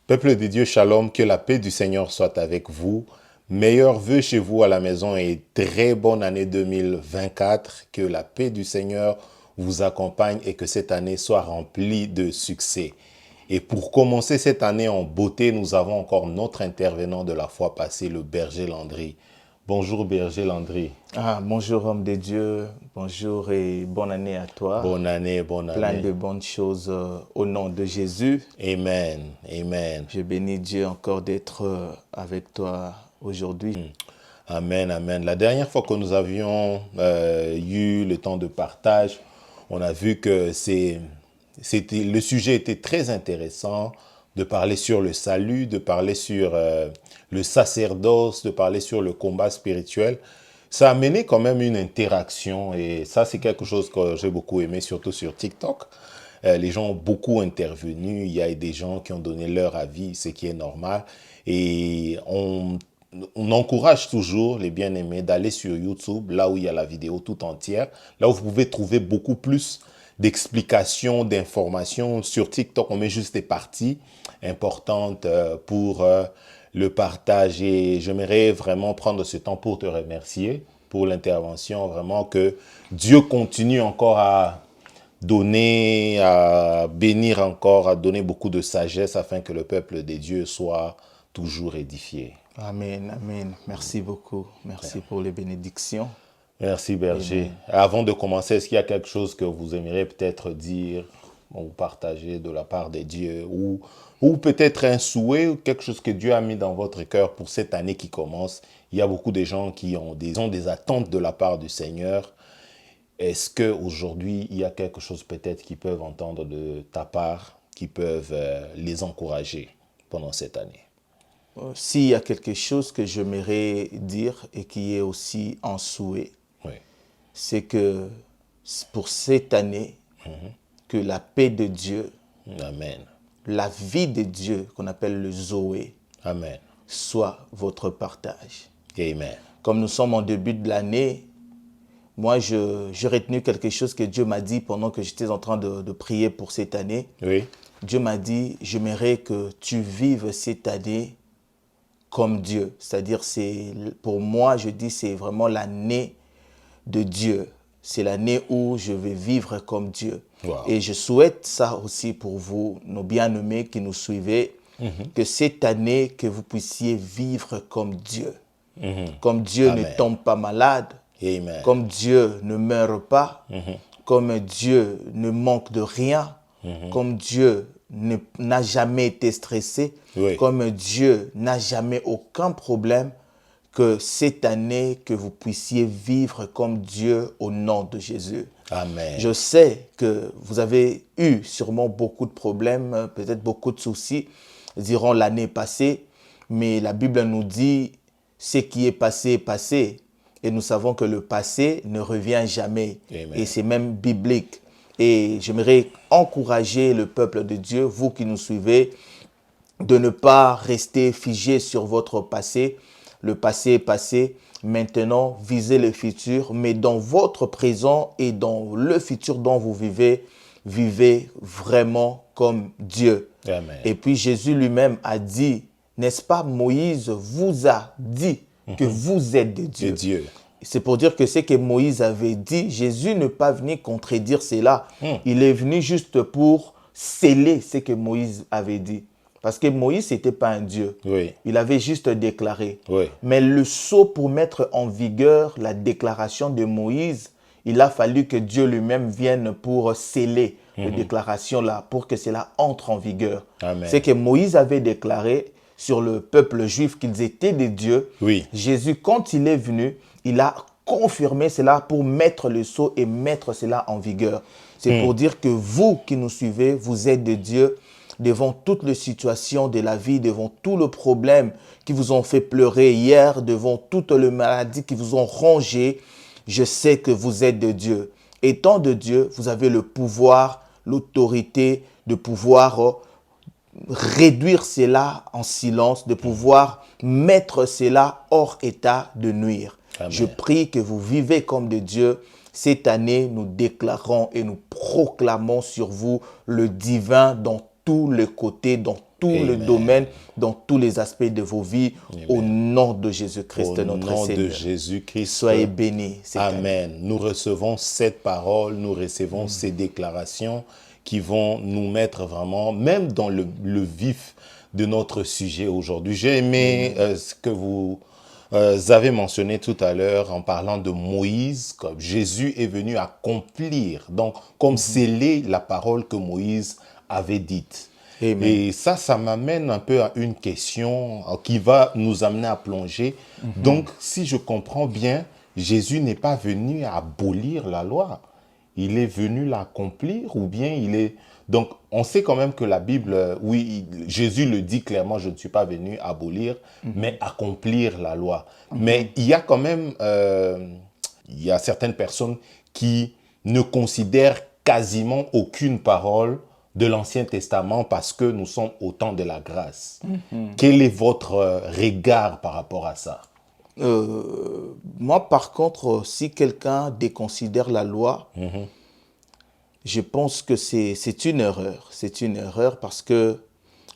Peuple de Dieu, shalom, que la paix du Seigneur soit avec vous. Meilleurs vœux chez vous à la maison et très bonne année 2024. Que la paix du Seigneur vous accompagne et que cette année soit remplie de succès. Et pour commencer cette année en beauté, nous avons encore notre intervenant de la fois passée, le berger Landry. Bonjour berger Landry. Bonjour homme de Dieu, bonjour et bonne année à toi. Bonne année, bonne Plein année. de bonnes choses au nom de Jésus. Amen, amen. Je bénis Dieu encore d'être avec toi aujourd'hui. Amen, amen. La dernière fois que nous avions eu le temps de partage, on a vu que le sujet était très intéressant de parler sur le salut, de parler sur le sacerdoce, de parler sur le combat spirituel. Ça a mené quand même une interaction et ça, c'est quelque chose que j'ai beaucoup aimé, surtout sur TikTok. Les gens ont beaucoup intervenu, il y a des gens qui ont donné leur avis, ce qui est normal. Et on encourage toujours les bien-aimés d'aller sur YouTube, là où il y a la vidéo tout entière, là où vous pouvez trouver beaucoup plus d'explications, d'informations. Sur TikTok, on met juste des parties importantes pour le partage. Et j'aimerais vraiment prendre ce temps pour te remercier pour l'intervention. Vraiment que Dieu continue encore à donner, à bénir encore, à donner beaucoup de sagesse afin que le peuple des dieux soit toujours édifié. Amen, amen. Merci beaucoup. Merci pour les bénédictions. Merci berger. Avant de commencer, est-ce qu'il y a quelque chose que vous aimeriez peut-être dire ou partager de la part des dieux ou peut-être un souhait ou quelque chose que Dieu a mis dans votre cœur pour cette année qui commence? Il y a beaucoup de gens qui ont des attentes de la part du Seigneur. Est-ce qu'aujourd'hui, il y a quelque chose peut-être qu'ils peuvent entendre de ta part, qui peuvent les encourager pendant cette année? S'il y a quelque chose que j'aimerais dire et qui est aussi en souhait, Oui. c'est que pour cette année, que la paix de Dieu, Amen. la vie de Dieu, qu'on appelle le Zoé, Amen. soit votre partage. Amen. Comme nous sommes en début de l'année, moi, j'ai retenu quelque chose que Dieu m'a dit pendant que j'étais en train de prier pour cette année. Oui. Dieu m'a dit, j'aimerais que tu vives cette année comme Dieu. C'est-à-dire, pour moi, je dis, c'est vraiment l'année de Dieu. C'est l'année où je vais vivre comme Dieu. Wow. Et je souhaite ça aussi pour vous, nos bien-aimés qui nous suivez, que cette année, que vous puissiez vivre comme Dieu. Comme Dieu Amen. ne tombe pas malade, Amen. comme Dieu ne meurt pas, comme Dieu ne manque de rien, comme Dieu n'a jamais été stressé, Oui. comme Dieu n'a jamais aucun problème, que cette année, que vous puissiez vivre comme Dieu au nom de Jésus. Amen. Je sais que vous avez eu sûrement beaucoup de problèmes, peut-être beaucoup de soucis durant l'année passée, mais la Bible nous dit ce qui est passé est passé. Et nous savons que le passé ne revient jamais. Amen. Et c'est même biblique. Et j'aimerais encourager le peuple de Dieu, vous qui nous suivez, de ne pas rester figé sur votre passé. Le passé est passé. Maintenant, visez le futur. Mais dans votre présent et dans le futur dont vous vivez, vivez vraiment comme Dieu. Amen. Et puis Jésus lui-même a dit, n'est-ce pas, Moïse vous a dit que vous êtes de Dieu. De Dieu. C'est pour dire que ce que Moïse avait dit, Jésus n'est pas venu contredire cela. Il est venu juste pour sceller ce que Moïse avait dit. Parce que Moïse, ce n'était pas un Dieu. Oui. Il avait juste déclaré. Oui. Mais le sceau pour mettre en vigueur la déclaration de Moïse, il a fallu que Dieu lui-même vienne pour sceller la déclaration là, pour que cela entre en vigueur. Amen. C'est que Moïse avait déclaré sur le peuple juif qu'ils étaient des dieux. Oui. Jésus, quand il est venu, il a confirmé cela pour mettre le sceau et mettre cela en vigueur. C'est pour dire que vous qui nous suivez, vous êtes de Dieu devant toutes les situations de la vie, devant tous les problèmes qui vous ont fait pleurer hier, devant toutes les maladies qui vous ont rongé. Je sais que vous êtes de Dieu. Étant de Dieu, vous avez le pouvoir, l'autorité de pouvoir réduire cela en silence, de pouvoir mettre cela hors état de nuire. Amen. Je prie que vous vivez comme de Dieu. Cette année, nous déclarons et nous proclamons sur vous le divin dans tous les côtés, dans tout le Amen. domaine, dans tous les aspects de vos vies, Amen. au nom de Jésus-Christ, Au notre nom Seigneur. de Jésus-Christ. Soyez bénis. cette année. Amen. Nous recevons cette parole, nous recevons ces déclarations qui vont nous mettre vraiment, même dans le vif de notre sujet aujourd'hui. J'ai aimé ce que vous avez mentionné tout à l'heure en parlant de Moïse, comme Jésus est venu accomplir, donc comme sceller la parole que Moïse avait dite. Amen. Et ça m'amène un peu à une question qui va nous amener à plonger. Donc, si je comprends bien, Jésus n'est pas venu abolir la loi. Il est venu l'accomplir ou bien il est... Donc, on sait quand même que la Bible, oui, Jésus le dit clairement, je ne suis pas venu abolir, mais accomplir la loi. Mais il y a quand même, il y a certaines personnes qui ne considèrent quasiment aucune parole de l'Ancien Testament parce que nous sommes au temps de la grâce. Quel est votre regard par rapport à ça? Moi, par contre, si quelqu'un déconsidère la loi, je pense que c'est une erreur. C'est une erreur parce que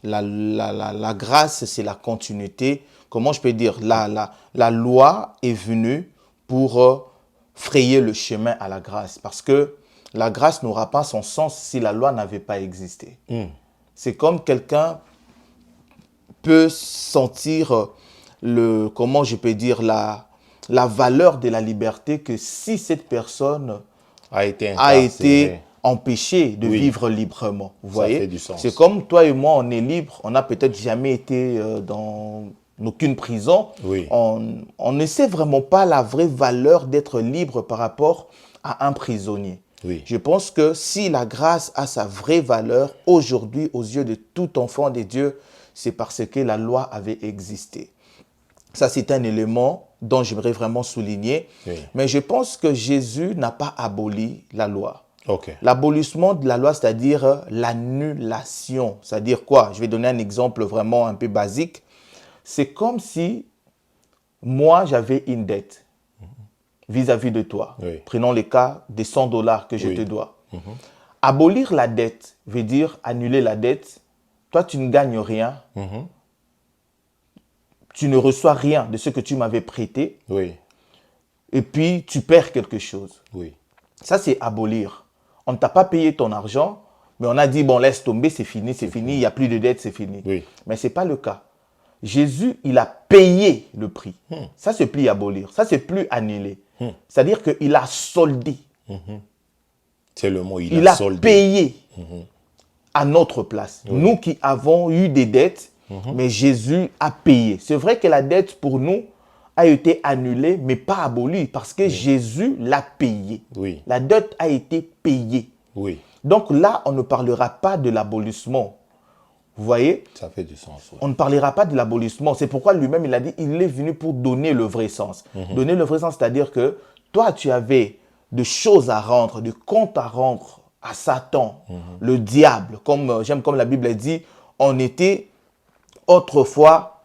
la grâce, c'est la continuité. Comment je peux dire? La loi est venue pour frayer le chemin à la grâce. Parce que la grâce n'aura pas son sens si la loi n'avait pas existé. C'est comme quelqu'un peut sentir comment je peux dire, la valeur de la liberté que si cette personne A été a incarcéré. été empêchée de Oui. vivre librement. Vous voyez? fait du sens. C'est comme toi et moi, on est libre. On n'a peut-être jamais été dans aucune prison. Oui. On ne sait vraiment pas la vraie valeur d'être libre par rapport à un prisonnier. Oui. Je pense que si la grâce a sa vraie valeur aujourd'hui aux yeux de tout enfant de Dieu, c'est parce que la loi avait existé. Ça, c'est un élément dont j'aimerais vraiment souligner. Oui. Mais je pense que Jésus n'a pas aboli la loi. OK. L'abolissement de la loi, c'est-à-dire l'annulation. C'est-à-dire quoi? Je vais donner un exemple vraiment un peu basique. C'est comme si moi, j'avais une dette vis-à-vis de toi. Oui. Prenons le cas des 100 dollars que je Oui. te dois. Abolir la dette veut dire annuler la dette. Toi, tu ne gagnes rien. Tu ne reçois rien de ce que tu m'avais prêté. Oui. Et puis, tu perds quelque chose. Oui. Ça, c'est abolir. On ne t'a pas payé ton argent, mais on a dit, bon, laisse tomber, c'est fini, il n'y a plus de dette, c'est fini. Oui. Mais ce n'est pas le cas. Jésus, il a payé le prix. Ça, c'est plus abolir. Ça, c'est plus annuler. C'est-à-dire qu'il a soldé. C'est le mot, Il a soldé. payé à notre place. Nous qui avons eu des dettes, mais Jésus a payé. C'est vrai que la dette pour nous a été annulée, mais pas abolie, parce que Jésus l'a payé. Oui. La dette a été payée. Oui. Donc là, on ne parlera pas de l'abolissement. Vous voyez? Ça fait du sens. Oui. On ne parlera pas de l'abolissement. C'est pourquoi lui-même, il a dit, il est venu pour donner le vrai sens. Donner le vrai sens, c'est-à-dire que toi, tu avais des choses à rendre, des comptes à rendre à Satan, le diable. J'aime comme la Bible dit, on était autrefois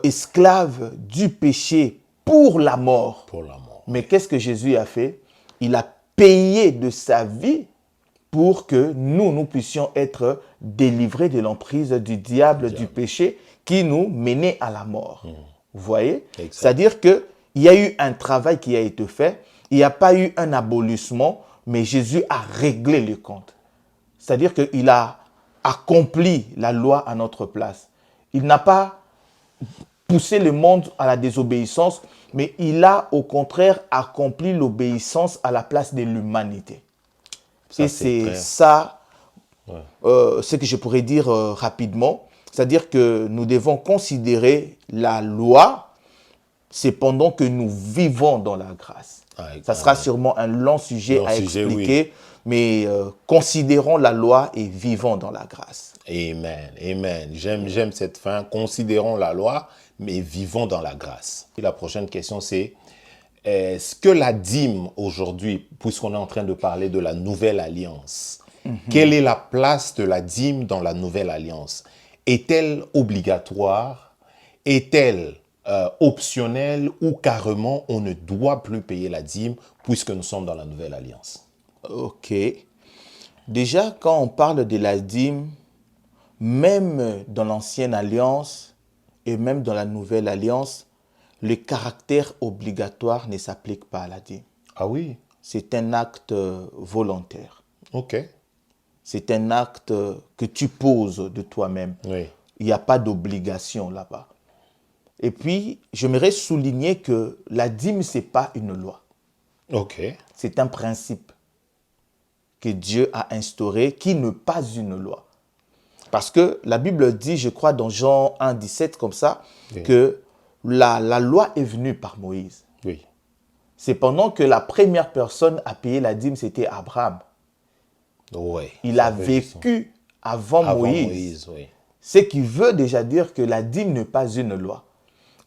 esclaves du péché pour la mort. Pour la mort. Mais qu'est-ce que Jésus a fait? Il a payé de sa vie pour que nous puissions être délivrés de l'emprise du diable, du péché qui nous menait à la mort. Vous voyez? Exact. C'est-à-dire qu'il y a eu un travail qui a été fait, il n'y a pas eu un abolissement, mais Jésus a réglé le compte. C'est-à-dire qu'il a accompli la loi à notre place. Il n'a pas poussé le monde à la désobéissance, mais il a au contraire accompli l'obéissance à la place de l'humanité. Ça, Et c'est c'est clair. ça ce que je pourrais dire rapidement. C'est-à-dire que nous devons considérer la loi, c'est pendant que nous vivons dans la grâce. Ça sera sûrement un long sujet à expliquer, mais considérons la loi et vivons dans la grâce. Amen. Amen. J'aime cette fin. Considérons la loi, mais vivons dans la grâce. Et la prochaine question, c'est est-ce que la dîme aujourd'hui, puisqu'on est en train de parler de la nouvelle alliance, quelle est la place de la dîme dans la nouvelle alliance? Est-elle obligatoire? Est-elle optionnelle ou carrément on ne doit plus payer la dîme puisque nous sommes dans la nouvelle alliance? Ok. Déjà, quand on parle de la dîme, même dans l'Ancienne Alliance et même dans la Nouvelle Alliance, le caractère obligatoire ne s'applique pas à la dîme. Ah oui? C'est un acte volontaire. Ok. C'est un acte que tu poses de toi-même. Oui. Il n'y a pas d'obligation là-bas. Et puis, j'aimerais souligner que la dîme, ce n'est pas une loi. Ok. C'est un principe que Dieu a instauré, qui n'est pas une loi. Parce que la Bible dit, je crois dans Jean 1, 17, comme ça, Oui. que la loi est venue par Moïse. Oui. C'est pendant que la première personne à payer la dîme, c'était Abraham. Oui. Il a vécu avant Moïse. Oui. Ce qui veut déjà dire que la dîme n'est pas une loi.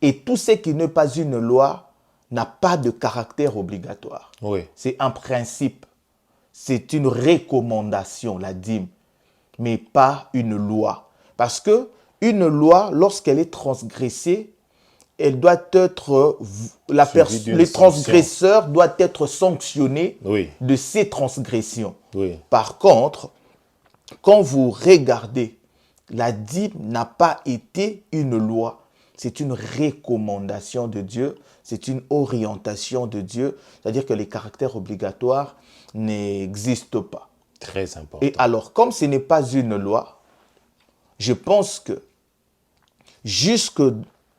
Et tout ce qui n'est pas une loi n'a pas de caractère obligatoire. Oui. C'est un principe. C'est une recommandation, la dîme, mais pas une loi. Parce que une loi, lorsqu'elle est transgressée, elle doit être, les transgresseurs doivent être sanctionnés Oui. de ces transgressions. Oui. Par contre, quand vous regardez, la dîme n'a pas été une loi. C'est une recommandation de Dieu, c'est une orientation de Dieu. C'est-à-dire que les caractères obligatoires n'existent pas. Très important. Et alors, comme ce n'est pas une loi, je pense que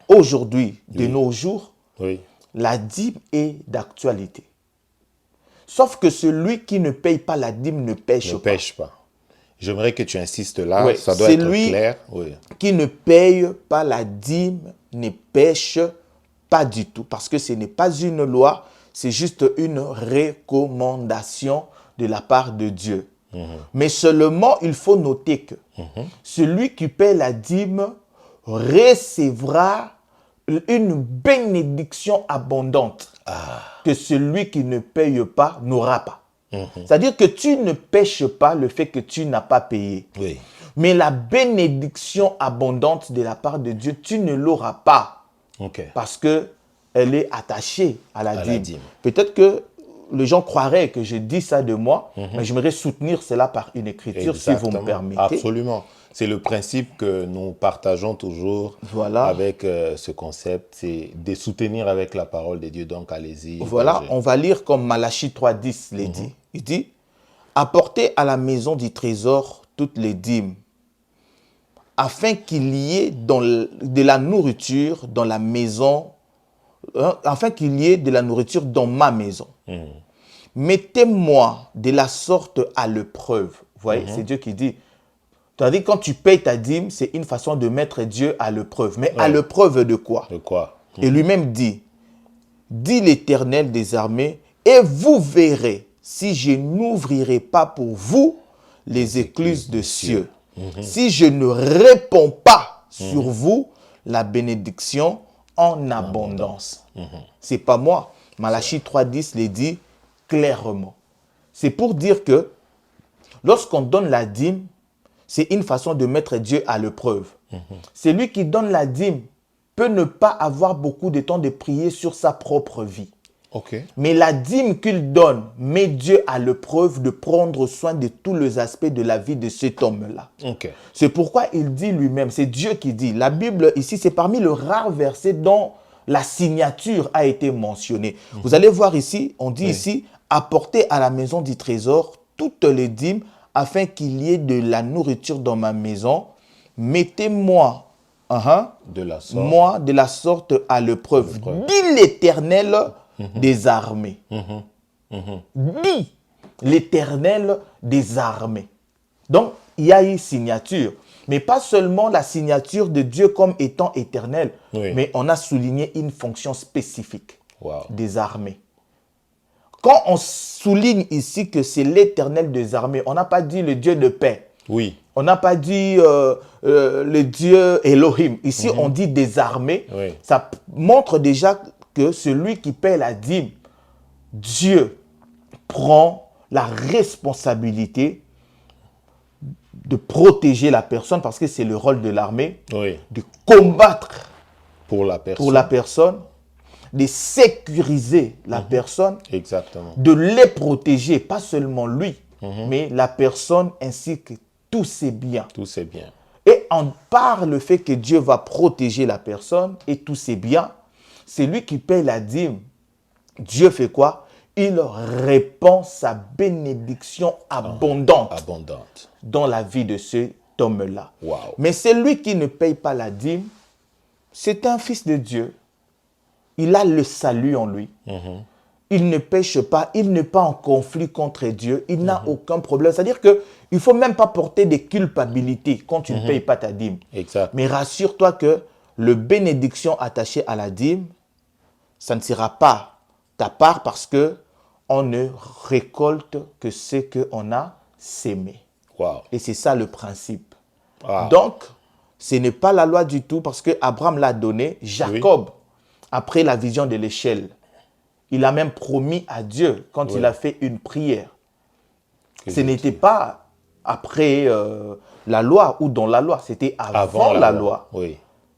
jusqu'aujourd'hui, de nos jours, Oui. la dîme est d'actualité. Sauf que celui qui ne paye pas la dîme ne pêche Ne pas. pêche pas. J'aimerais que tu insistes là, Oui, ça doit c'est être lui clair. Oui. qui ne paye pas la dîme ne pêche pas du tout. Parce que ce n'est pas une loi, c'est juste une recommandation de la part de Dieu. Mais seulement, il faut noter que celui qui paie la dîme recevra une bénédiction abondante que celui qui ne paye pas n'aura pas. C'est-à-dire que tu ne pêches pas le fait que tu n'as pas payé. Oui. Mais la bénédiction abondante de la part de Dieu, tu ne l'auras pas. Ok. Parce qu'elle est attachée à la la dîme. dîme. Peut-être que les gens croiraient que je dis ça de moi, mais j'aimerais soutenir cela par une écriture, si vous me Exactement. permettez. Absolument. C'est le principe que nous partageons toujours Voilà. avec ce concept, c'est de soutenir avec la parole de Dieu. Donc, allez-y. Voilà, on va lire comme Malachie 3,10 les dit. Il dit, apportez à la maison du trésor toutes les dîmes, afin qu'il y ait de la nourriture dans la maison, afin qu'il y ait de la nourriture dans ma maison. Mettez-moi de la sorte à l'épreuve. Vous voyez, c'est Dieu qui dit. C'est-à-dire, quand tu payes ta dîme, c'est une façon de mettre Dieu à l'épreuve. Mais à l'épreuve de quoi? De quoi? Et lui-même dit, dit l'Éternel des armées, et vous verrez si je n'ouvrirai pas pour vous les écluses de cieux. Si je ne réponds pas sur vous la bénédiction en abondance. C'est pas moi. Malachie 3,10 le dit clairement. C'est pour dire que lorsqu'on donne la dîme, c'est une façon de mettre Dieu à l'épreuve. Celui qui donne la dîme peut ne pas avoir beaucoup de temps de prier sur sa propre vie. Ok. Mais la dîme qu'il donne met Dieu à l'épreuve de prendre soin de tous les aspects de la vie de cet homme-là. Ok. C'est pourquoi il dit lui-même, c'est Dieu qui dit. La Bible ici, c'est parmi les rares versets dont la signature a été mentionnée. Vous allez voir ici, on dit ici, apportez à la maison du trésor toutes les dîmes afin qu'il y ait de la nourriture dans ma maison. Mettez-moi De la sorte. moi de la sorte à l'épreuve. Dit l'Éternel des armées. Dit l'Éternel des armées. Donc, il y a une signature. Mais pas seulement la signature de Dieu comme étant éternel, mais on a souligné une fonction spécifique des armées. Quand on souligne ici que c'est l'Éternel des armées, on n'a pas dit le Dieu de paix. Oui. On n'a pas dit le Dieu Elohim. Ici, on dit des armées. Ça montre déjà que celui qui paie la dîme, Dieu prend la responsabilité de protéger la personne, parce que c'est le rôle de l'armée, de combattre pour la personne, de sécuriser la personne, exactement, de les protéger, pas seulement lui, mais la personne ainsi que tous ses biens. Tous ses biens. Et par le fait que Dieu va protéger la personne et tous ses biens, c'est lui qui paye la dîme. Dieu fait quoi? Il répand sa bénédiction abondante dans la vie de cet homme-là. Wow. Mais celui qui ne paye pas la dîme, c'est un fils de Dieu. Il a le salut en lui. Il ne pêche pas, il n'est pas en conflit contre Dieu, il n'a aucun problème. C'est-à-dire qu'il ne faut même pas porter des culpabilités quand tu ne payes pas ta dîme. Exact. Mais rassure-toi que le bénédiction attaché à la dîme, ça ne sera pas ta part parce qu'on ne récolte que ce qu'on a sémé. Wow. Et c'est ça le principe. Wow. Donc, ce n'est pas la loi du tout parce qu'Abraham l'a donné. Jacob, après la vision de l'échelle, il a même promis à Dieu quand il a fait une prière. Ce n'était pas après la loi ou dans la loi, c'était avant la loi. Oui.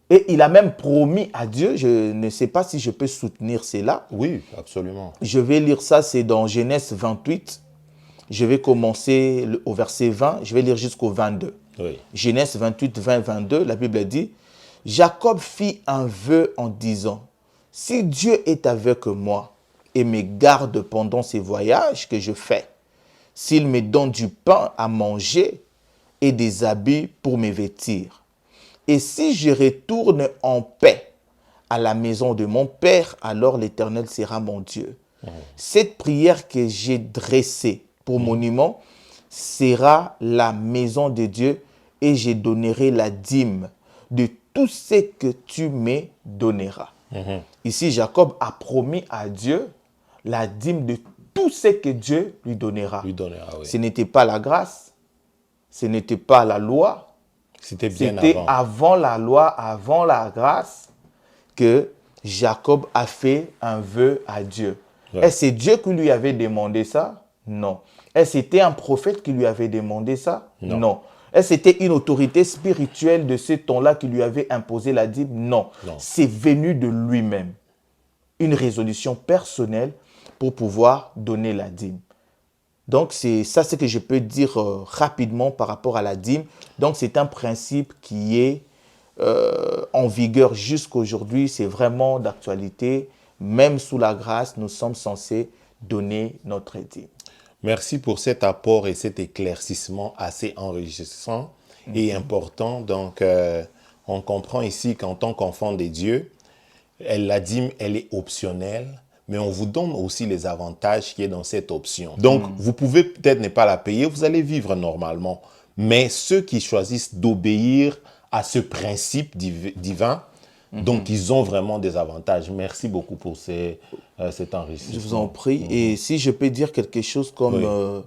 Et il a même promis à Dieu, je ne sais pas si je peux soutenir cela. Oui, absolument. Je vais lire ça, c'est dans Genèse 28. Je vais commencer au verset 20, je vais lire jusqu'au 22. Oui. Genèse 28, 20, 22, la Bible dit, « Jacob fit un vœu en disant, « Si Dieu est avec moi et me garde pendant ces voyages que je fais, s'il me donne du pain à manger et des habits pour me vêtir, et si je retourne en paix à la maison de mon Père, alors l'Éternel sera mon Dieu. Cette prière que j'ai dressée pour monument sera la maison de Dieu et je donnerai la dîme de tout ce que tu me donneras. » Ici, Jacob a promis à Dieu la dîme de tout ce que Dieu lui donnera. Ce n'était pas la grâce, ce n'était pas la loi, c'était bien avant la loi, avant la grâce, que Jacob a fait un vœu à Dieu. Est-ce que c'est Dieu qui lui avait demandé ça? Non. Est-ce que c'était un prophète qui lui avait demandé ça? Non. Est-ce que c'était une autorité spirituelle de ce temps-là qui lui avait imposé la dîme? Non. C'est venu de lui-même. Une résolution personnelle pour pouvoir donner la dîme. Donc, c'est ça ce que je peux dire rapidement par rapport à la dîme. Donc, c'est un principe qui est en vigueur jusqu'à aujourd'hui. C'est vraiment d'actualité. Même sous la grâce, nous sommes censés donner notre dîme. Merci pour cet apport et cet éclaircissement assez enrichissant et important. Donc, on comprend ici qu'en tant qu'enfant de Dieu, la dîme, elle est optionnelle. Mais on vous donne aussi les avantages qui est dans cette option. Donc, vous pouvez peut-être ne pas la payer, vous allez vivre normalement. Mais ceux qui choisissent d'obéir à ce principe divin, donc ils ont vraiment des avantages. Merci beaucoup pour cet enrichissement. Je vous en prie. Et si je peux dire quelque chose comme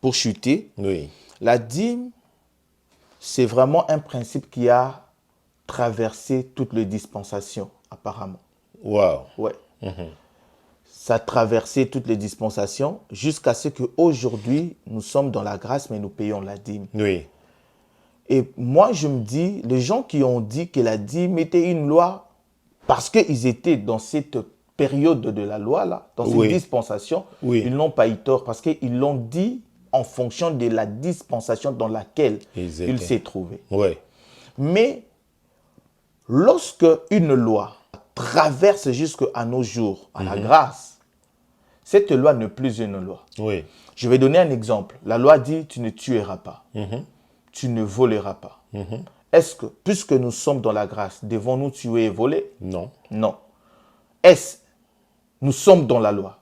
pour chuter, la dîme, c'est vraiment un principe qui a traversé toutes les dispensations, apparemment. Wow. Ouais. Ça a traversé toutes les dispensations jusqu'à ce qu'aujourd'hui, nous sommes dans la grâce, mais nous payons la dîme. Oui. Et moi, je me dis, les gens qui ont dit que la dîme était une loi, parce qu'ils étaient dans cette période de la loi-là, dans cette dispensation, ils n'ont pas eu tort, parce qu'ils l'ont dit en fonction de la dispensation dans laquelle ils s'est trouvé. Oui. Mais lorsque une loi traverse jusqu'à nos jours, à la grâce, cette loi n'est plus une loi. Oui. Je vais donner un exemple. La loi dit « tu ne tueras pas, tu ne voleras pas ». Est-ce que, puisque nous sommes dans la grâce, devons-nous tuer et voler? Non. Non. Est-ce nous sommes dans la loi?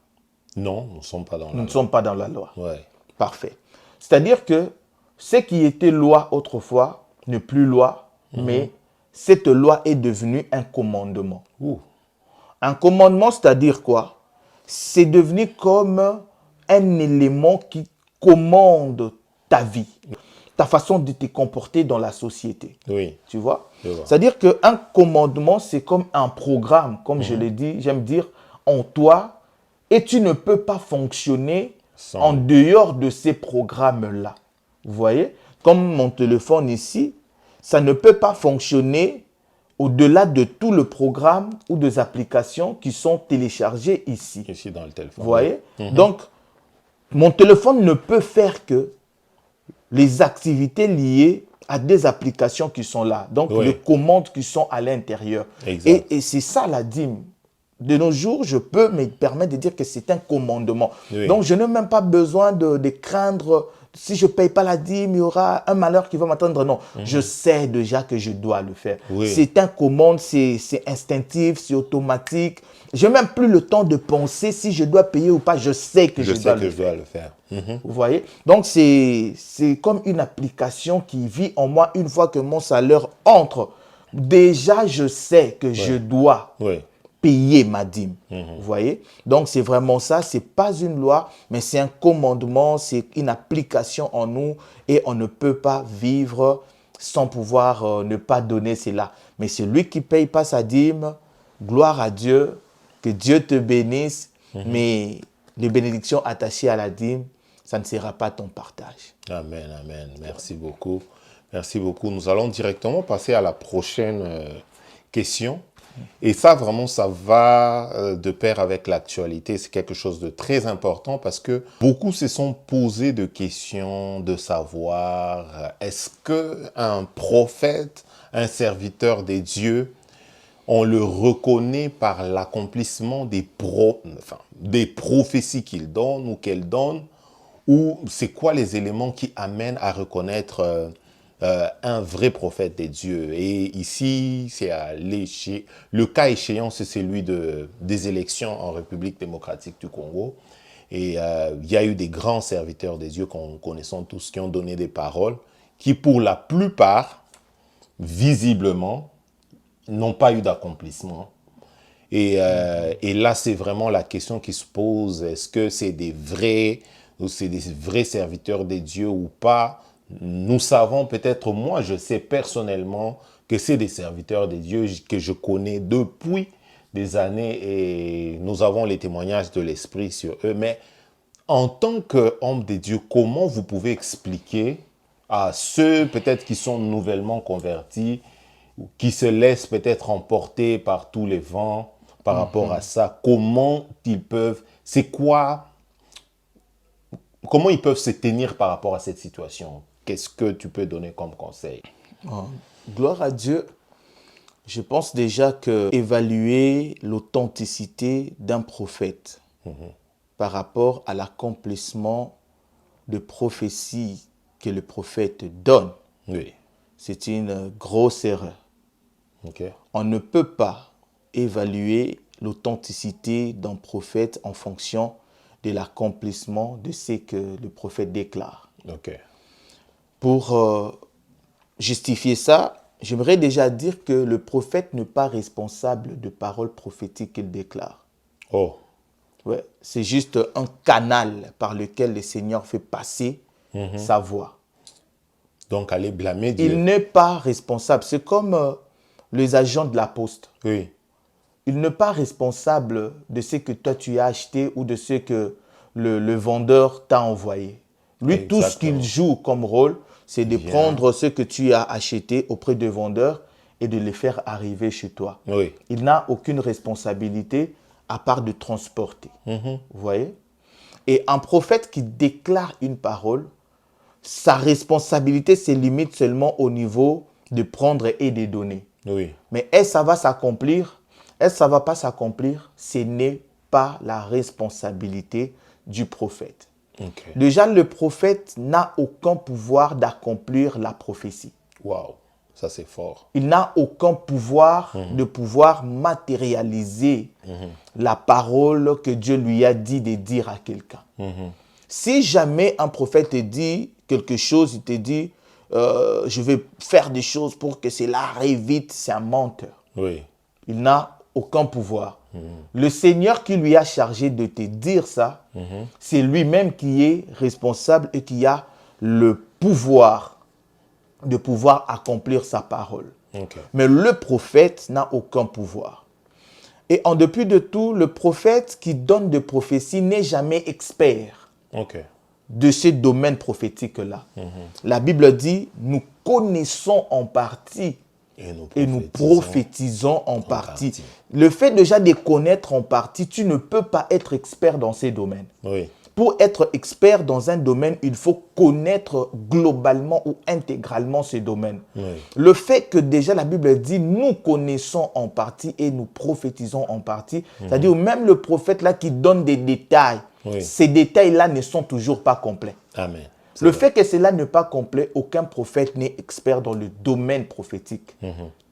Non, nous ne sommes pas dans la loi. Nous ne sommes pas dans la loi. Ouais. Parfait. C'est-à-dire que ce qui était loi autrefois n'est plus loi, mais cette loi est devenue un commandement. Un commandement, c'est-à-dire quoi? C'est devenu comme un élément qui commande ta vie, ta façon de te comporter dans la société. Oui. Tu vois? C'est-à-dire qu'un commandement, c'est comme un programme, comme je l'ai dit, j'aime dire, en toi, et tu ne peux pas fonctionner en dehors de ces programmes-là. Vous voyez? Comme mon téléphone ici, ça ne peut pas fonctionner au-delà de tout le programme ou des applications qui sont téléchargées ici. Ici dans le téléphone. Vous voyez? Donc, mon téléphone ne peut faire que les activités liées à des applications qui sont là. Donc, Oui. les commandes qui sont à l'intérieur. Exact. Et c'est ça la dîme. De nos jours, je peux me permettre de dire que c'est un commandement. Oui. Donc, je n'ai même pas besoin de craindre, si je ne paye pas la dîme, il y aura un malheur qui va m'attendre. Non, je sais déjà que je dois le faire. Oui. C'est un commande, c'est instinctif, c'est automatique. Je n'ai même plus le temps de penser si je dois payer ou pas. Je sais que je dois le faire. Vous voyez? Donc, c'est comme une application qui vit en moi une fois que mon salaire entre. Déjà, je sais que je dois Oui. payer ma dîme. Vous voyez? Donc, c'est vraiment ça. Ce n'est pas une loi, mais c'est un commandement, c'est une application en nous et on ne peut pas vivre sans pouvoir ne pas donner cela. Mais celui qui ne paye pas sa dîme, gloire à Dieu, que Dieu te bénisse, mais les bénédictions attachées à la dîme, ça ne sera pas ton partage. Amen, amen. Merci beaucoup. Merci beaucoup. Nous allons directement passer à la prochaine question. Et ça, vraiment, ça va de pair avec l'actualité. C'est quelque chose de très important parce que beaucoup se sont posés de questions de savoir est-ce qu'un prophète, un serviteur des dieux, on le reconnaît par l'accomplissement des prophéties qu'il donne ou qu'elle donne, ou c'est quoi les éléments qui amènent à reconnaître un vrai prophète des dieux. Et ici, c'est le cas échéant, c'est celui des élections en République démocratique du Congo. Et il y a eu des grands serviteurs des dieux qu'on connaissons tous qui ont donné des paroles qui, pour la plupart, visiblement, n'ont pas eu d'accomplissement. Et là, c'est vraiment la question qui se pose. Est-ce que c'est des vrais serviteurs des dieux ou pas? Nous savons peut-être, moi, je sais personnellement que c'est des serviteurs des dieux que je connais depuis des années et nous avons les témoignages de l'Esprit sur eux. Mais en tant qu'homme de Dieu, comment vous pouvez expliquer à ceux peut-être qui sont nouvellement convertis, qui se laissent peut-être emporter par tous les vents par rapport à ça, comment ils peuvent se tenir par rapport à cette situation? Qu'est-ce que tu peux donner comme conseil? Gloire à Dieu. Je pense déjà que évaluer l'authenticité d'un prophète par rapport à l'accomplissement de prophéties que le prophète donne, Oui. c'est une grosse erreur. Okay. On ne peut pas évaluer l'authenticité d'un prophète en fonction de l'accomplissement de ce que le prophète déclare. Okay. Pour justifier ça, j'aimerais déjà dire que le prophète n'est pas responsable de paroles prophétiques qu'il déclare. Oh. Ouais, c'est juste un canal par lequel le Seigneur fait passer sa voix. Donc, aller blâmer Dieu. Il n'est pas responsable. C'est comme les agents de la poste. Oui. Il n'est pas responsable de ce que toi tu as acheté ou de ce que le vendeur t'a envoyé. Lui, Exactement. tout ce qu'il joue comme rôle, c'est de prendre ce que tu as acheté auprès du vendeur et de le faire arriver chez toi. Oui. Il n'a aucune responsabilité à part de transporter. Vous voyez? Et un prophète qui déclare une parole, sa responsabilité se limite seulement au niveau de prendre et de donner. Oui. Mais est-ce que ça va s'accomplir? Est-ce que ça ne va pas s'accomplir? Ce n'est pas la responsabilité du prophète. Okay. Déjà, le prophète n'a aucun pouvoir d'accomplir la prophétie. Waouh, ça c'est fort. Il n'a aucun pouvoir de pouvoir matérialiser la parole que Dieu lui a dit de dire à quelqu'un. Si jamais un prophète te dit quelque chose, il te dit je vais faire des choses pour que cela arrive vite, c'est un menteur. Oui. Il n'a aucun pouvoir. Le Seigneur qui lui a chargé de te dire ça, c'est lui-même qui est responsable et qui a le pouvoir de pouvoir accomplir sa parole. Okay. Mais le prophète n'a aucun pouvoir. Et en dépit de tout, le prophète qui donne des prophéties n'est jamais expert de ce domaine prophétique-là. La Bible dit, nous connaissons en partie et nous prophétisons en partie. Le fait déjà de connaître en partie, tu ne peux pas être expert dans ces domaines. Oui. pour être expert dans un domaine, il faut connaître globalement ou intégralement ce domaine. Oui. Le fait que déjà la Bible dit, nous connaissons en partie et nous prophétisons en partie, c'est-à-dire même le prophète là qui donne des détails, Oui. ces détails-là ne sont toujours pas complets. Amen. Le fait que cela n'est pas complet, aucun prophète n'est expert dans le domaine prophétique.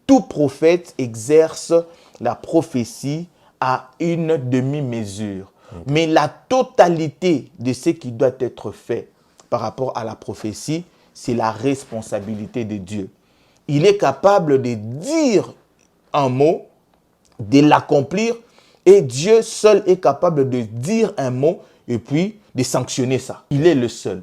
Tout prophète exerce la prophétie à une demi-mesure. Mais la totalité de ce qui doit être fait par rapport à la prophétie, c'est la responsabilité de Dieu. Il est capable de dire un mot, de l'accomplir, et Dieu seul est capable de dire un mot et puis de sanctionner ça. Il est le seul.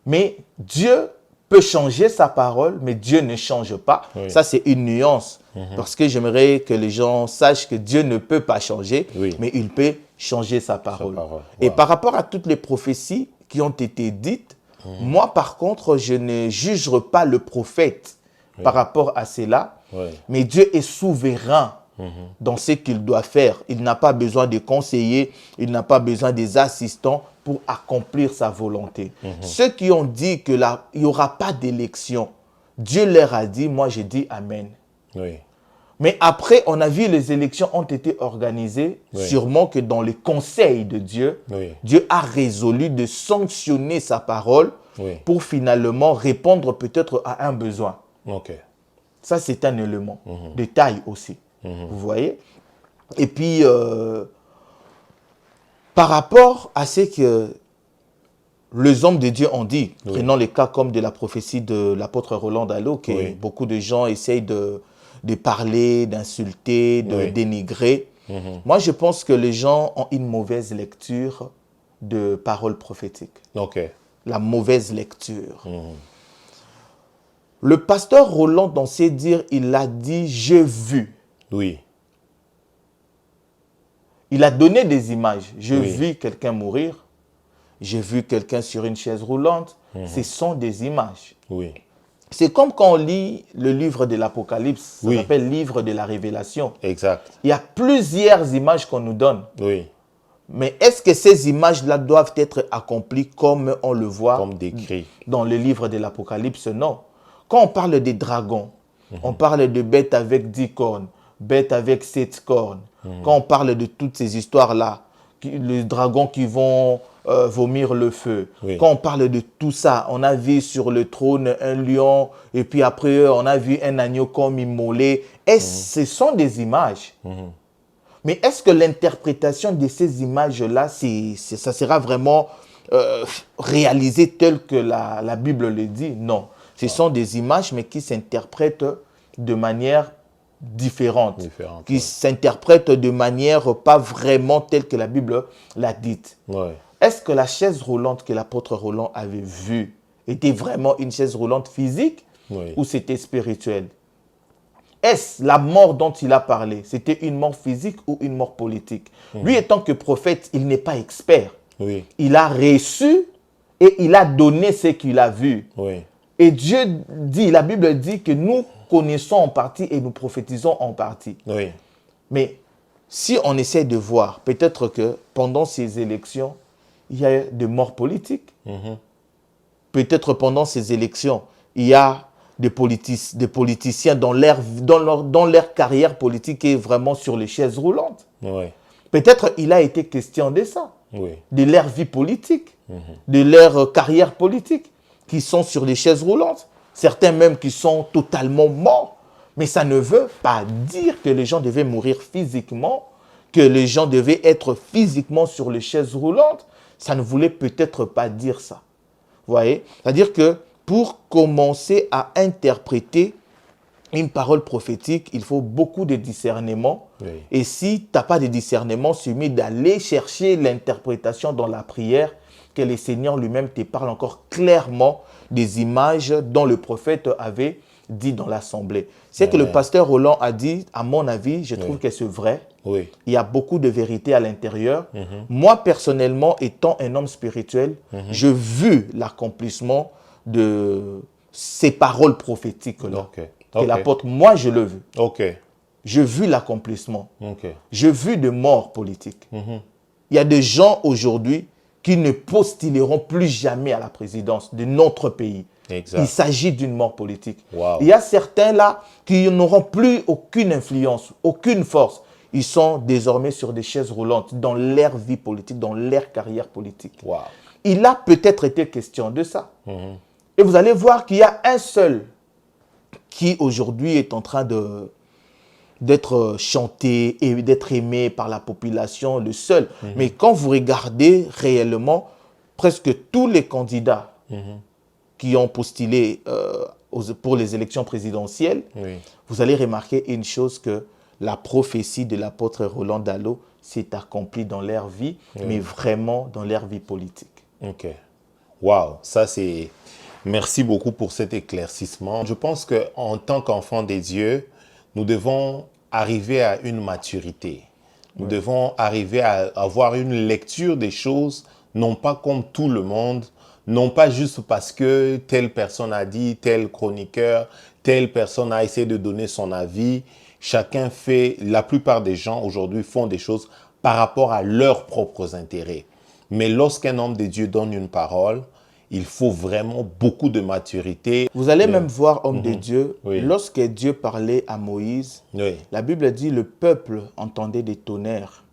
Mais Dieu peut changer sa parole, mais Dieu ne change pas. Oui. Ça, c'est une nuance. Parce que j'aimerais que les gens sachent que Dieu ne peut pas changer, Oui. mais il peut changer sa parole. parole. Et Wow. par rapport à toutes les prophéties qui ont été dites, moi, par contre, je ne jugerai pas le prophète par rapport à cela, Oui. mais Dieu est souverain dans ce qu'il doit faire. Il n'a pas besoin de conseillers, il n'a pas besoin des assistants pour accomplir sa volonté. Ceux qui ont dit qu'il n'y aura pas d'élection, Dieu leur a dit, moi je dis Amen. Oui. Mais après, on a vu les élections ont été organisées, Oui. sûrement que dans les conseils de Dieu, Oui. Dieu a résolu de sanctionner sa parole Oui. pour finalement répondre peut-être à un besoin. OK. Ça, c'est un élément de taille aussi. Vous voyez? Et puis, par rapport à ce que les hommes de Dieu ont dit, prenons les cas comme de la prophétie de l'apôtre Roland Dallot, que beaucoup de gens essayent de parler, d'insulter, de dénigrer. Moi, je pense que les gens ont une mauvaise lecture de paroles prophétiques. OK. La mauvaise lecture. Le pasteur Roland, dans ses dires, il a dit « j'ai vu ». Oui. Il a donné des images. J'ai Oui. vu quelqu'un mourir. J'ai vu quelqu'un sur une chaise roulante. Ce sont des images. Oui. C'est comme quand on lit le livre de l'Apocalypse. Ça Oui. s'appelle livre de la Révélation. Exact. Il y a plusieurs images qu'on nous donne. Oui. Mais est-ce que ces images-là doivent être accomplies comme on le voit Comme décrit. dans le livre de l'Apocalypse? Non. Quand on parle des dragons, on parle de bêtes avec 10 cornes, bêtes avec 7 cornes. Quand on parle de toutes ces histoires-là, les dragons qui vont vomir le feu. Oui. Quand on parle de tout ça, on a vu sur le trône un lion et puis après on a vu un agneau comme immolé. Ce sont des images. Mais est-ce que l'interprétation de ces images-là, ça sera vraiment réalisé tel que la Bible le dit? Non. Ce sont des images, mais qui s'interprètent de manière différente. Qui s'interprètent de manière pas vraiment telle que la Bible l'a dite. Ouais. Est-ce que la chaise roulante que l'apôtre Roland avait vue était vraiment une chaise roulante physique ou c'était spirituel? Est-ce la mort dont il a parlé, c'était une mort physique ou une mort politique? Lui, étant que prophète, il n'est pas expert. Oui. Il a reçu et il a donné ce qu'il a vu. Oui. Et Dieu dit, la Bible dit que nous connaissons en partie et nous prophétisons en partie. Oui. Mais si on essaie de voir, peut-être que pendant ces élections, il y a des morts politiques. Peut-être pendant ces élections, il y a des politiciens dont leur carrière politique est vraiment sur les chaises roulantes. Oui. Peut-être il a été question de ça, Oui. de leur vie politique, de leur carrière politique, qui sont sur les chaises roulantes. Certains même qui sont totalement morts. Mais ça ne veut pas dire que les gens devaient mourir physiquement, que les gens devaient être physiquement sur les chaises roulantes. Ça ne voulait peut-être pas dire ça. Vous voyez? C'est-à-dire que pour commencer à interpréter une parole prophétique, il faut beaucoup de discernement. Oui. Et si tu n'as pas de discernement, c'est mieux d'aller chercher l'interprétation dans la prière, que le Seigneur lui-même te parle encore clairement des images dont le prophète avait dit dans l'assemblée. C'est que le pasteur Roland a dit, à mon avis, je trouve que c'est vrai. Oui. Il y a beaucoup de vérité à l'intérieur. Moi, personnellement, étant un homme spirituel, j'ai vu l'accomplissement de ces paroles prophétiques-là. OK. Que l'apôtre, moi, je l'ai vu. OK. J'ai vu l'accomplissement. OK. J'ai vu de morts politiques. Il y a des gens aujourd'hui qui ne postuleront plus jamais à la présidence de notre pays. Exact. Il s'agit d'une mort politique. Wow. Il y a certains là qui n'auront plus aucune influence, aucune force. Ils sont désormais sur des chaises roulantes dans leur vie politique, dans leur carrière politique. Wow. Il a peut-être été question de ça. Et vous allez voir qu'il y a un seul qui aujourd'hui est en train d'être chanté et d'être aimé par la population, le seul. Mais quand vous regardez réellement, presque tous les candidats qui ont postulé pour les élections présidentielles, vous allez remarquer une chose, que la prophétie de l'apôtre Roland Dallot s'est accomplie dans leur vie, mais vraiment dans leur vie politique. Ok. Waouh, ça c'est... Merci beaucoup pour cet éclaircissement. Je pense qu'en tant qu'enfants des dieux, nous devons arriver à une maturité. Nous devons arriver à avoir une lecture des choses, non pas comme tout le monde, non pas juste parce que telle personne a dit, tel chroniqueur, telle personne a essayé de donner son avis. Chacun fait, la plupart des gens aujourd'hui font des choses par rapport à leurs propres intérêts. Mais lorsqu'un homme de Dieu donne une parole, il faut vraiment beaucoup de maturité. Vous allez même voir, homme de Dieu, Oui. lorsque Dieu parlait à Moïse, la Bible dit le peuple entendait des tonnerres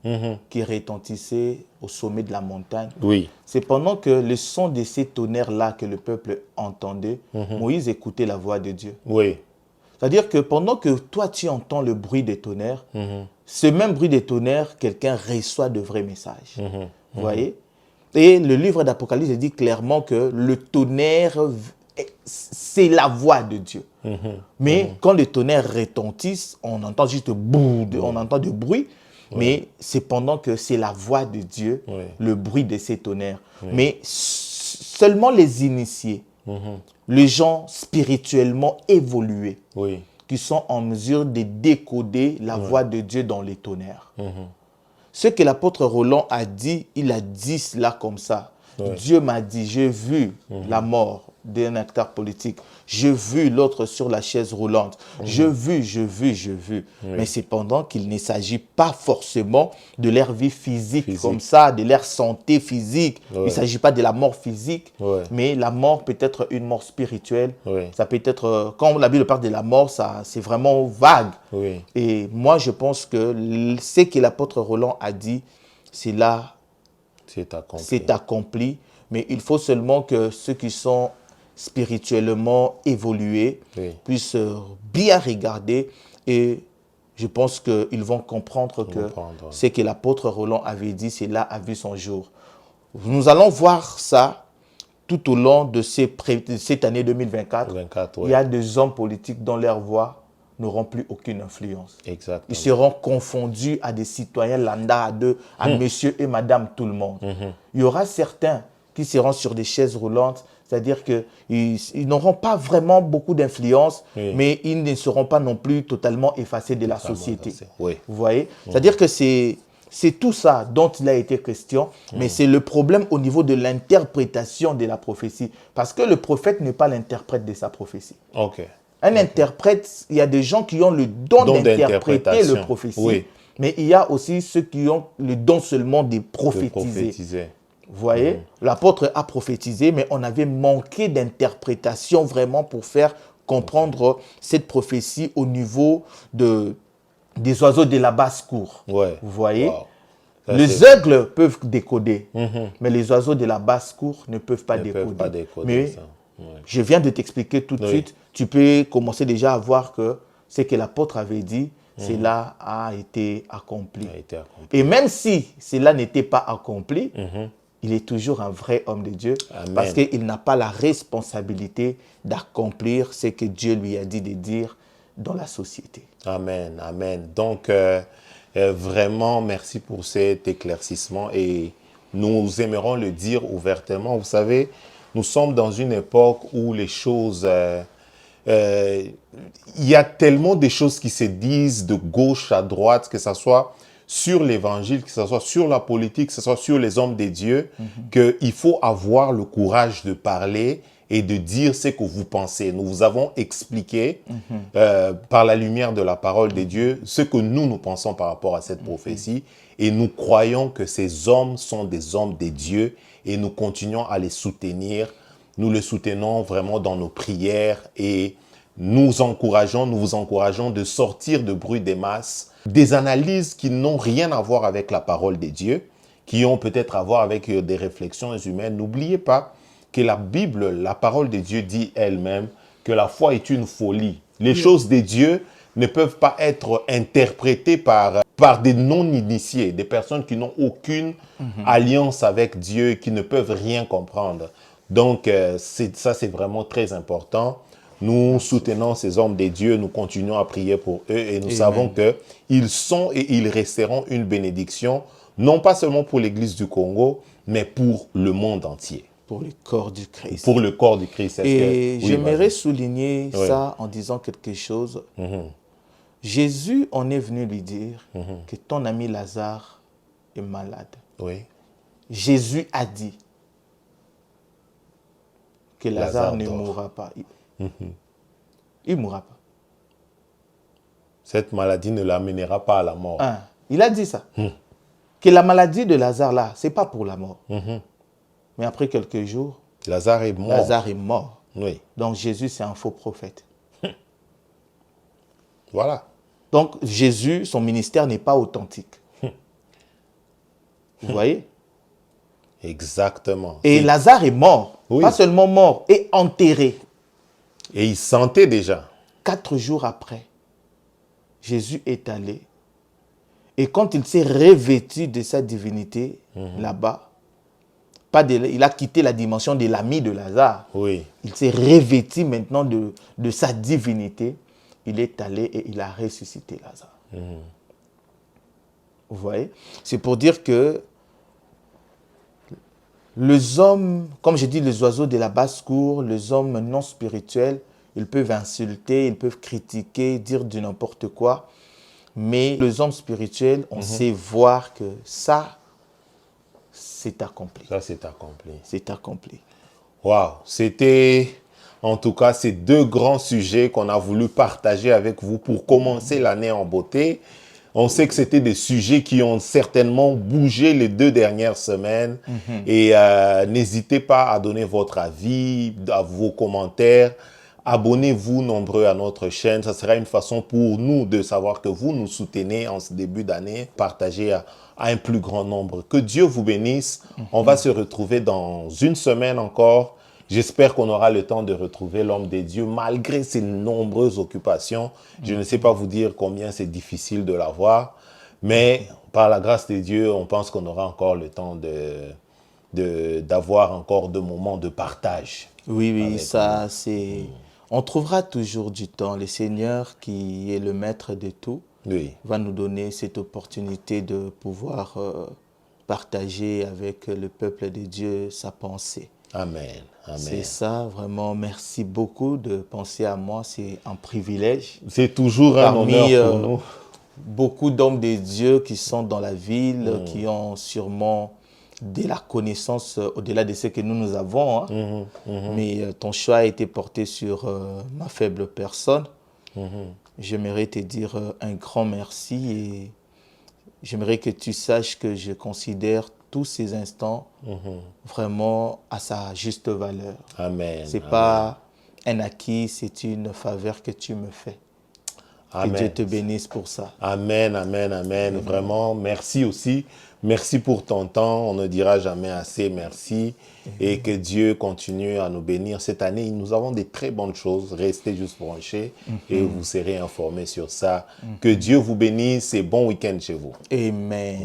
qui retentissaient au sommet de la montagne. Oui. C'est pendant que le son de ces tonnerres-là que le peuple entendait, Moïse écoutait la voix de Dieu. Oui. C'est-à-dire que pendant que toi, tu entends le bruit des tonnerres, ce même bruit des tonnerres, quelqu'un reçoit de vrais messages. Vous voyez? Et le livre d'Apocalypse dit clairement que le tonnerre, c'est la voix de Dieu. Mais quand le tonnerre retentisse, on entend juste on entend du bruit, mais c'est pendant que c'est la voix de Dieu, le bruit de ces tonnerres. Mais seulement les initiés, les gens spirituellement évolués, qui sont en mesure de décoder la voix de Dieu dans les tonnerres. Ce que l'apôtre Roland a dit, il a dit cela comme ça. Dieu m'a dit, j'ai vu la mort d'un acteur politique. J'ai vu l'autre sur la chaise roulante. J'ai vu. Mais cependant qu'il ne s'agit pas forcément de leur vie physique comme ça, de leur santé physique. Il ne s'agit pas de la mort physique, mais la mort peut être une mort spirituelle. Ça peut être, quand la Bible parle de la mort, c'est vraiment vague. Et moi, je pense que ce que l'apôtre Roland a dit, c'est là, c'est accompli. Mais il faut seulement que ceux qui sont spirituellement évolués puissent bien regarder, et je pense qu'ils vont comprendre que ce que l'apôtre Roland avait dit, c'est là a vu son jour. Nous allons voir ça tout au long de cette année 2024. Il y a des hommes politiques dont leur voix n'auront plus aucune influence. Exactement. Ils seront confondus à des citoyens lambda, à monsieur et madame tout le monde. Il y aura certains qui seront sur des chaises roulantes, c'est-à-dire qu'ils n'auront pas vraiment beaucoup d'influence, mais ils ne seront pas non plus totalement effacés de la société. Vous voyez? C'est-à-dire que c'est tout ça dont il a été question, mais c'est le problème au niveau de l'interprétation de la prophétie. Parce que le prophète n'est pas l'interprète de sa prophétie. Un interprète, il y a des gens qui ont le don d'interpréter le prophétie, mais il y a aussi ceux qui ont le don seulement de prophétiser. Vous voyez, l'apôtre a prophétisé, mais on avait manqué d'interprétation vraiment pour faire comprendre cette prophétie au niveau des oiseaux de la basse-cour. Vous voyez, les aigles peuvent décoder, mais les oiseaux de la basse-cour ne peuvent pas décoder. Mais je viens de t'expliquer tout de suite, tu peux commencer déjà à voir que ce que l'apôtre avait dit, cela a été accompli. Et même si cela n'était pas accompli, il est toujours un vrai homme de Dieu. Parce qu'il n'a pas la responsabilité d'accomplir ce que Dieu lui a dit de dire dans la société. Amen, amen. Donc, vraiment, merci pour cet éclaircissement, et nous aimerons le dire ouvertement. Vous savez, nous sommes dans une époque où les choses... il y a tellement de choses qui se disent de gauche à droite, que ce soit sur l'évangile, que ce soit sur la politique, que ce soit sur les hommes des dieux, qu'il faut avoir le courage de parler et de dire ce que vous pensez. Nous vous avons expliqué par la lumière de la parole de Dieu ce que nous pensons par rapport à cette prophétie et nous croyons que ces hommes sont des hommes de Dieu et nous continuons à les soutenir. Nous les soutenons vraiment dans nos prières et nous vous encourageons de sortir de bruit des masses, des analyses qui n'ont rien à voir avec la parole de Dieu, qui ont peut-être à voir avec des réflexions humaines. N'oubliez pas que la Bible, la parole de Dieu dit elle-même que la foi est une folie. Les choses de Dieu ne peuvent pas être interprétées par des non-initiés, des personnes qui n'ont aucune alliance avec Dieu, qui ne peuvent rien comprendre. Donc, ça, c'est vraiment très important. Nous soutenons ces hommes de Dieu, nous continuons à prier pour eux et nous savons qu'ils sont et ils resteront une bénédiction, non pas seulement pour l'Église du Congo, mais pour le monde entier. Pour le corps du Christ. Pour le corps du Christ. Et j'aimerais souligner ça en disant quelque chose. Jésus en est venu lui dire que ton ami Lazare est malade. Oui. Jésus a dit que Lazare ne mourra pas. Il ne mourra pas. Cette maladie ne l'amènera pas à la mort. Il a dit ça. Que la maladie de Lazare là, ce n'est pas pour la mort. Mais après quelques jours, Lazare est mort. Lazare est mort. Oui. Donc Jésus, c'est un faux prophète. Voilà. Donc Jésus, son ministère n'est pas authentique. Vous voyez? Exactement. Et Lazare est mort. Pas seulement mort, et enterré. Et il sentait déjà. 4 jours après, Jésus est allé. Et quand il s'est revêtu de sa divinité, là-bas, il a quitté la dimension de l'ami de Lazare. Oui. Il s'est revêtu maintenant de sa divinité. Il est allé et il a ressuscité Lazare. Vous voyez? C'est pour dire que les hommes, comme je dis, les oiseaux de la basse-cour, les hommes non spirituels, ils peuvent insulter, ils peuvent critiquer, dire du n'importe quoi. Mais les hommes spirituels, on sait voir que ça, c'est accompli. Ça, c'est accompli. C'est accompli. Waouh! C'était, en tout cas, ces 2 grands sujets qu'on a voulu partager avec vous pour commencer l'année en beauté. On sait que c'était des sujets qui ont certainement bougé les 2 dernières semaines. Et n'hésitez pas à donner votre avis, à vos commentaires. Abonnez-vous nombreux à notre chaîne. Ça sera une façon pour nous de savoir que vous nous soutenez en ce début d'année. Partagez à un plus grand nombre. Que Dieu vous bénisse. On va se retrouver dans une semaine encore. J'espère qu'on aura le temps de retrouver l'homme de Dieu malgré ses nombreuses occupations. Je ne sais pas vous dire combien c'est difficile de l'avoir, mais par la grâce de Dieu, on pense qu'on aura encore le temps d'avoir encore de moments de partage. Oui, ça c'est... On trouvera toujours du temps. Le Seigneur, qui est le maître de tout, va nous donner cette opportunité de pouvoir partager avec le peuple de Dieu sa pensée. Amen. Amen. C'est ça, vraiment, merci beaucoup de penser à moi, c'est un privilège. C'est toujours un honneur pour nous. Beaucoup d'hommes de Dieu qui sont dans la ville, qui ont sûrement de la connaissance au-delà de ce que nous avons. Mais ton choix a été porté sur ma faible personne. J'aimerais te dire un grand merci et j'aimerais que tu saches que je considère tous ces instants vraiment à sa juste valeur. Amen. Ce n'est pas un acquis, c'est une faveur que tu me fais. Amen. Que Dieu te bénisse pour ça. Amen, amen, amen. Vraiment, merci aussi. Merci pour ton temps. On ne dira jamais assez merci. Et que Dieu continue à nous bénir. Cette année, nous avons des très bonnes choses. Restez juste branchés et vous serez informés sur ça. Que Dieu vous bénisse et bon week-end chez vous. Amen.